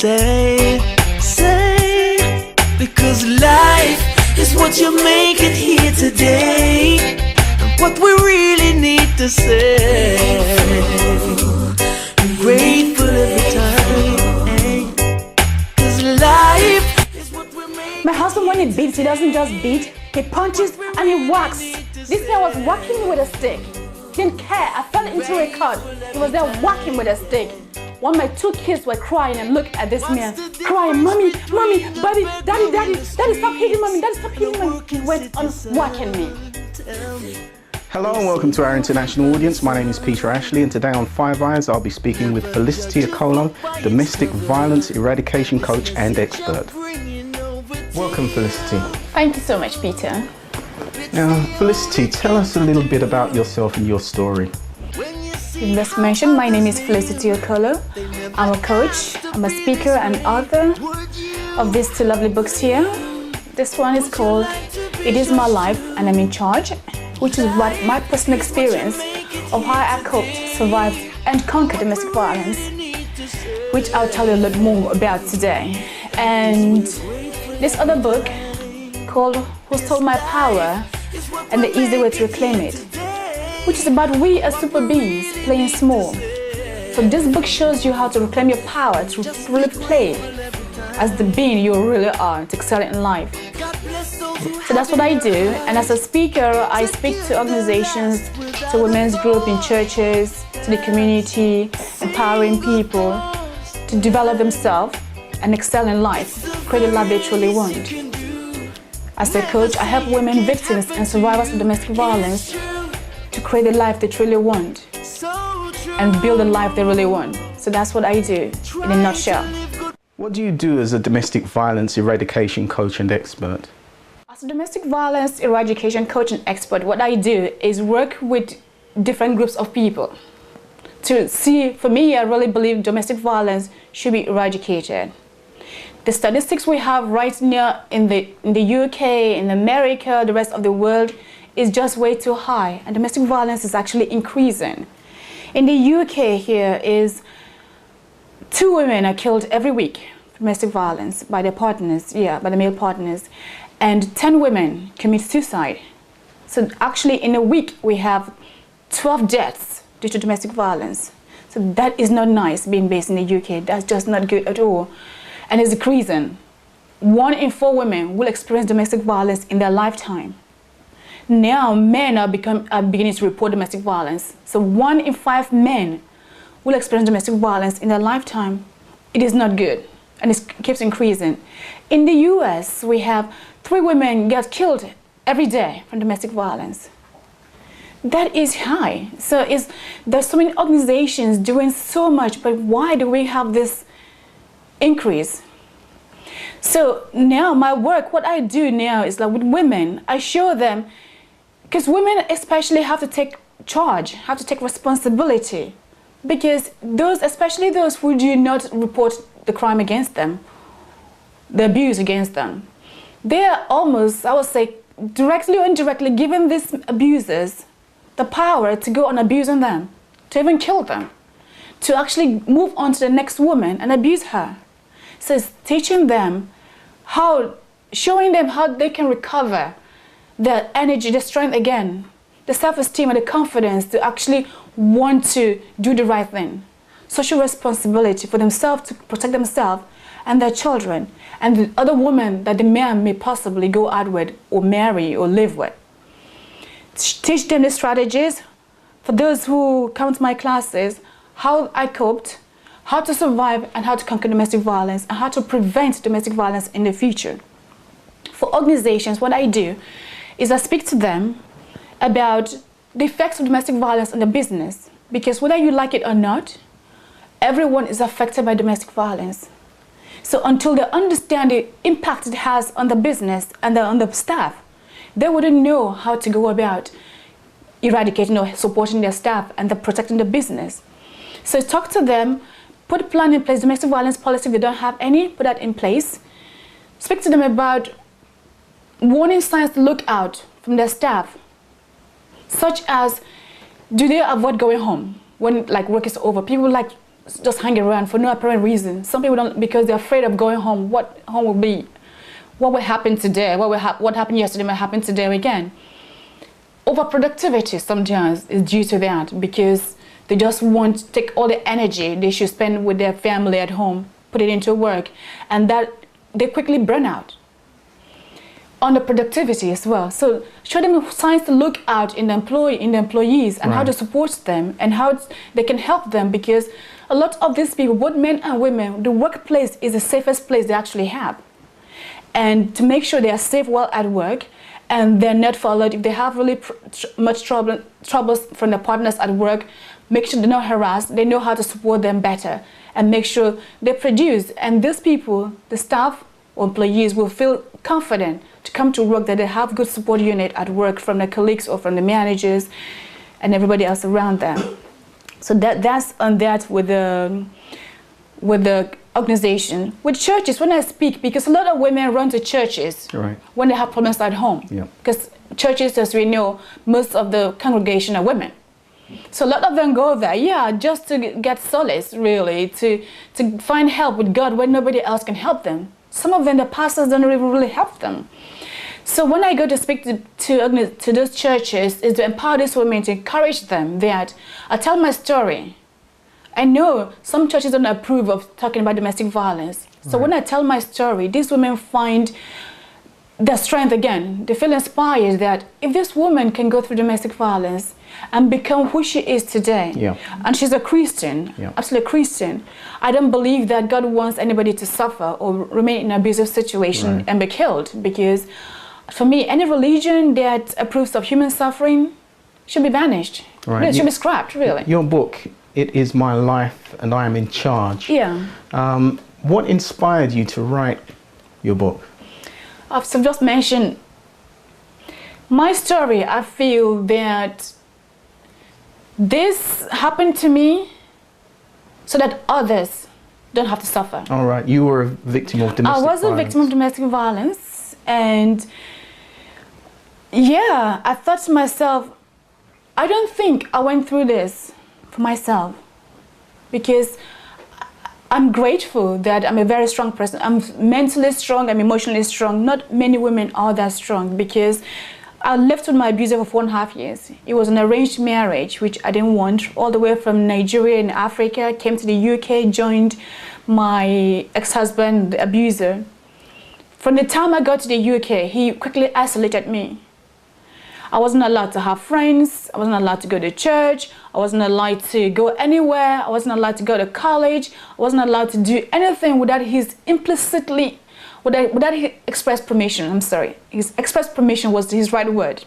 say, because life is what you make it here today, and what we really need to say. Grateful every time, 'cause life is what we make. My husband, when he beats, he doesn't just beat, he punches and he whacks. This guy was whacking me with a stick. Didn't care. I fell into a cut. He was there whacking with a stick. When my two kids were crying and looked at this man, crying, "Mommy, mommy, daddy, daddy, daddy, daddy, stop hitting mommy, daddy, stop hitting mommy." He went on whacking me. Hello and welcome to our international audience. My name is Peter Ashley, and today on Five Eyes I'll be speaking with Felicity Okolo, domestic violence eradication coach and expert. Welcome, Felicity. Thank you so much, Peter. Now, Felicity, tell us a little bit about yourself and your story. You just mentioned, my name is Felicity Okolo. I'm a coach, I'm a speaker and author of these two lovely books here. This one is called It Is My Life and I'm in Charge, which is what my personal experience of how I coped, survived and conquered domestic violence, which I'll tell you a lot more about today. And this other book called Who Stole My Power and the Easy Way to Reclaim It, which is about we as super beings playing small. So this book shows you how to reclaim your power, to really play as the being you really are, to excel in life. So that's what I do, and as a speaker, I speak to organizations, to women's groups in churches, to the community, empowering people to develop themselves and excel in life, create a life they truly want. As a coach, I help women, victims and survivors of domestic violence to create the life they truly want and build the life they really want. So that's what I do in a nutshell. What do you do as a domestic violence eradication coach and expert? As a domestic violence eradication coach and expert, what I do is work with different groups of people to see, for me, I really believe domestic violence should be eradicated. The statistics we have right now in the UK, in America, the rest of the world is just way too high, and domestic violence is actually increasing. In the UK here is 2 women are killed every week for domestic violence by their partners, by the male partners, and 10 women commit suicide. So actually in a week we have 12 deaths due to domestic violence. So that is not nice being based in the UK. That's just not good at all. And it's decreasing. 1 in 4 women will experience domestic violence in their lifetime. Now men are beginning to report domestic violence. So 1 in 5 men will experience domestic violence in their lifetime. It is not good, and it keeps increasing. In the US, we have 3 women get killed every day from domestic violence. That is high. So there's so many organizations doing so much, but why do we have this increase? So now my work, what I do now is like with women, I show them, because women especially have to take charge, have to take responsibility, because especially those who do not report the crime against them, the abuse against them, they are almost, I would say, directly or indirectly giving these abusers the power to go on abusing them, to even kill them, to actually move on to the next woman and abuse her. So it's teaching them showing them how they can recover their energy, their strength again, the self-esteem and the confidence to actually want to do the right thing. Social responsibility for themselves to protect themselves and their children and the other women that the man may possibly go out with or marry or live with. Teach them the strategies for those who come to my classes, how I coped, how to survive and how to conquer domestic violence and how to prevent domestic violence in the future. For organizations, what I do is I speak to them about the effects of domestic violence on the business, because whether you like it or not, everyone is affected by domestic violence. So until they understand the impact it has on the business and on the staff, they wouldn't know how to go about eradicating or supporting their staff and protecting the business. So talk to them, put a plan in place, domestic violence policy if they don't have any, put that in place. Speak to them about warning signs to look out from their staff, such as, do they avoid going home when work is over? People just hang around for no apparent reason. Some people don't, because they're afraid of going home. What home will be? What will happen today? What happened yesterday might happen today again. Overproductivity sometimes is due to that, because they just want to take all the energy they should spend with their family at home, put it into work, and that they quickly burn out. Under productivity as well. So show them signs to look out in the employees, and how to support them and how they can help them, because a lot of these people, both men and women, the workplace is the safest place they actually have. And to make sure they are safe while at work, and they're not followed. If they have really much troubles from their partners at work, make sure they're not harassed. They know how to support them better and make sure they produce. And these people, the staff or employees, will feel confident to come to work, that they have good support unit at work from their colleagues or from the managers and everybody else around them. So that's on that with the organization. With churches, when I speak, because a lot of women run to churches when they have problems at home. Because churches, as we know, most of the congregation are women. So a lot of them go there, just to get solace, really, to find help with God when nobody else can help them. Some of them, the pastors don't even really help them. So when I go to speak to those churches, is to empower these women, to encourage them, that I tell my story. I know some churches don't approve of talking about domestic violence. So when I tell my story, these women find their strength again. They feel inspired that if this woman can go through domestic violence and become who she is today, and she's a Christian, absolutely a Christian, I don't believe that God wants anybody to suffer or remain in an abusive situation and be killed, because for me, any religion that approves of human suffering should be banished. It should be scrapped, really. Your book, It Is My Life and I Am in Charge. What inspired you to write your book? I've just mentioned my story. I feel that this happened to me so that others don't have to suffer. All right, you were a victim of domestic violence. I was a victim of domestic violence, and I thought to myself, I don't think I went through this for myself, because I'm grateful that I'm a very strong person. I'm mentally strong, I'm emotionally strong. Not many women are that strong, because I lived with my abuser for 4.5 years. It was an arranged marriage, which I didn't want. All the way from Nigeria in Africa, came to the UK, joined my ex-husband, the abuser. From the time I got to the UK, he quickly isolated me. I wasn't allowed to have friends. I wasn't allowed to go to church. I wasn't allowed to go anywhere. I wasn't allowed to go to college. I wasn't allowed to do anything without his without his express permission. I'm sorry. His express permission was his right word.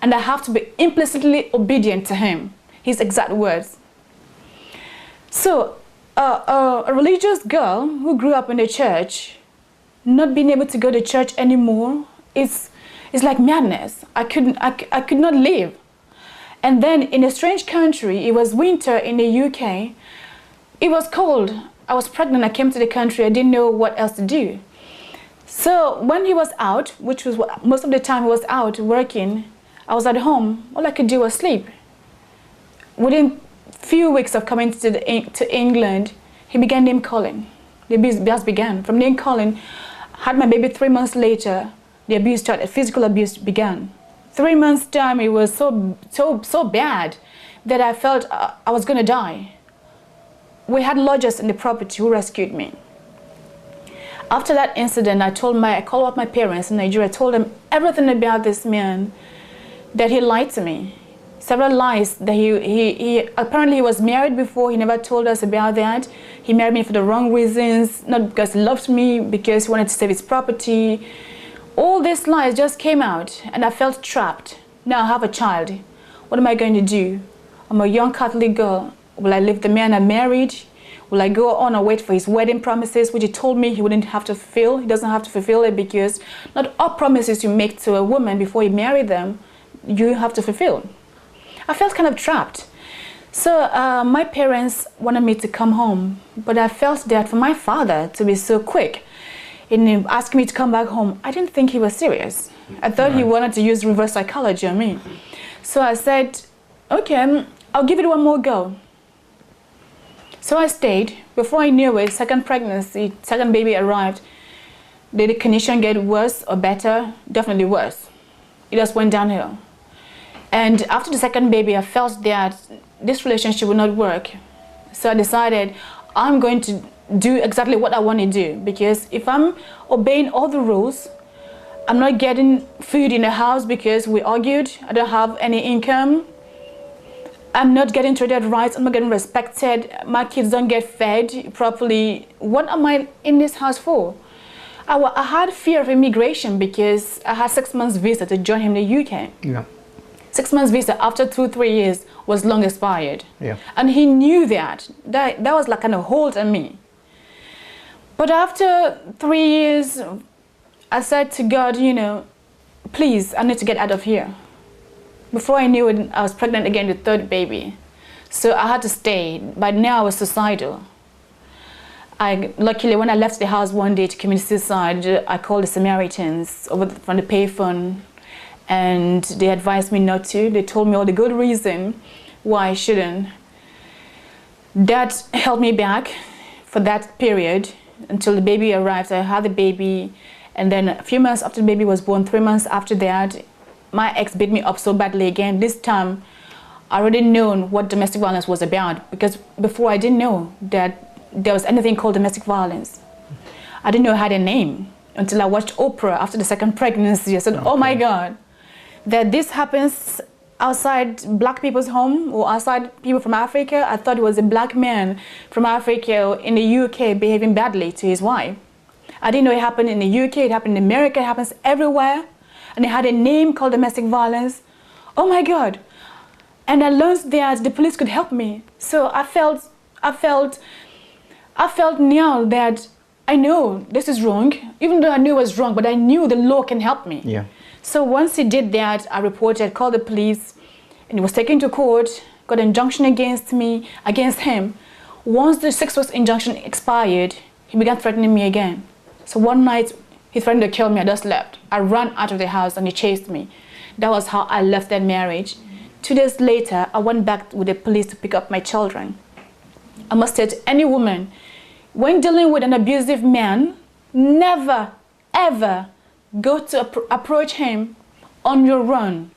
And I have to be implicitly obedient to him, his exact words. So a religious girl who grew up in the church, not being able to go to church anymore, it's like madness. I could not live. And then in a strange country, it was winter in the UK. It was cold. I was pregnant. I came to the country. I didn't know what else to do. So when he was out, which was most of the time he was out working, I was at home. All I could do was sleep. Within a few weeks of coming to England, he began name calling. The abuse just began. From name calling, had my baby 3 months later. The abuse started, physical abuse began. 3 months' time, it was so bad that I felt I was going to die. We had lodgers in the property who rescued me. After that incident, I called up my parents in Nigeria. I told them everything about this man, that he lied to me. Several lies, that he apparently he was married before. He never told us about that. He married me for the wrong reasons, not because he loved me, because he wanted to save his property. All these lies just came out, and I felt trapped. Now I have a child. What am I going to do? I'm a young Catholic girl. Will I leave the man I married? Will I go on and wait for his wedding promises, which he told me he wouldn't have to fulfill? He doesn't have to fulfill it, because not all promises you make to a woman before you marry them, you have to fulfill. I felt kind of trapped. So my parents wanted me to come home, but I felt that for my father to be so quick in asking me to come back home, I didn't think he was serious. I thought he wanted to use reverse psychology on me. So I said, okay, I'll give it one more go. So I stayed. Before I knew it, second pregnancy, second baby arrived. Did the condition get worse or better? Definitely worse. It just went downhill. And after the second baby, I felt that this relationship would not work. So I decided I'm going to do exactly what I want to do, because if I'm obeying all the rules, I'm not getting food in the house because we argued, I don't have any income, I'm not getting treated right, I'm not getting respected, my kids don't get fed properly. What am I in this house for? I had fear of immigration because I had 6 months visa to join him in the UK. Yeah. 6 months visa after 2-3 years was long expired. Yeah. And he knew that was like kind of hold on me. But after 3 years, I said to God, you know, please, I need to get out of here. Before I knew it, I was pregnant again, the third baby. So I had to stay. By now I was suicidal. Luckily, when I left the house one day to commit suicide, I called the Samaritans from the payphone, and they advised me not to. They told me all the good reason why I shouldn't. That held me back for that period until the baby arrived. I had the baby, and then a few months after the baby was born, 3 months after that, my ex beat me up so badly again. This time, I already known what domestic violence was about, because before I didn't know that there was anything called domestic violence. I didn't know it had a name until I watched Oprah after the second pregnancy. I said, okay, oh my God, that this happens outside black people's home or outside people from Africa. I thought it was a black man from Africa in the UK behaving badly to his wife. I didn't know it happened in the UK, it happened in America, it happens everywhere. And it had a name called domestic violence. Oh my God. And I learned that the police could help me. So I felt now that I know this is wrong, even though I knew it was wrong, but I knew the law can help me. Yeah. So once he did that, I reported, called the police, and he was taken to court, got an injunction against him. Once the 6 weeks injunction expired, he began threatening me again. So one night, he threatened to kill me. I just left. I ran out of the house and he chased me. That was how I left that marriage. 2 days later, I went back with the police to pick up my children. I must say to any woman, when dealing with an abusive man, never, ever go to approach him on your run.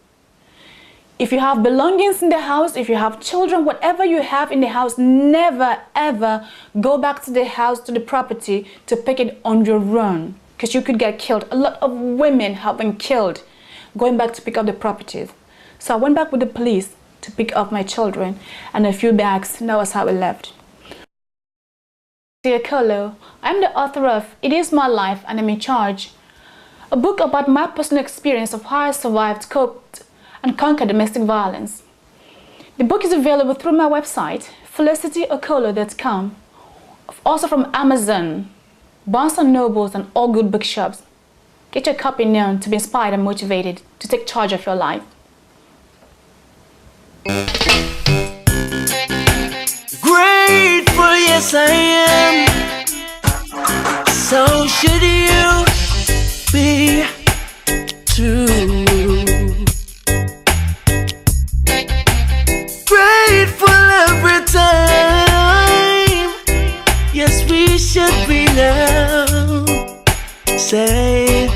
If you have belongings in the house, if you have children, whatever you have in the house, never, ever go back to the house, to the property, to pick it on your run, because you could get killed. A lot of women have been killed going back to pick up the properties. So I went back with the police to pick up my children and a few bags, and that was how we left. Felicity Okolo, I'm the author of It Is My Life and I'm in Charge, a book about my personal experience of how I survived, coped, and conquered domestic violence. The book is available through my website, felicitykolo.com, also from Amazon, Barnes & Nobles, and all good bookshops. Get your copy now to be inspired and motivated to take charge of your life. Grateful, yes I am. So should you be too. Grateful every time. Yes, we should be now. Say,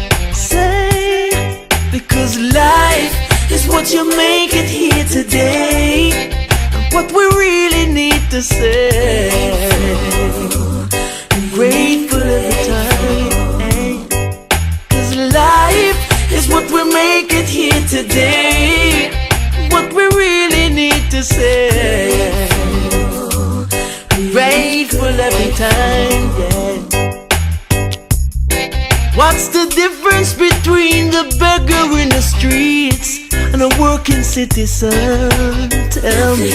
because life is what you make it here today. What we really need to say. Grateful every time. Cause life is what we make it here today. What we really need to say. Grateful every time, yeah. What's the difference between the beggar in the streets and a working citizen? Tell me.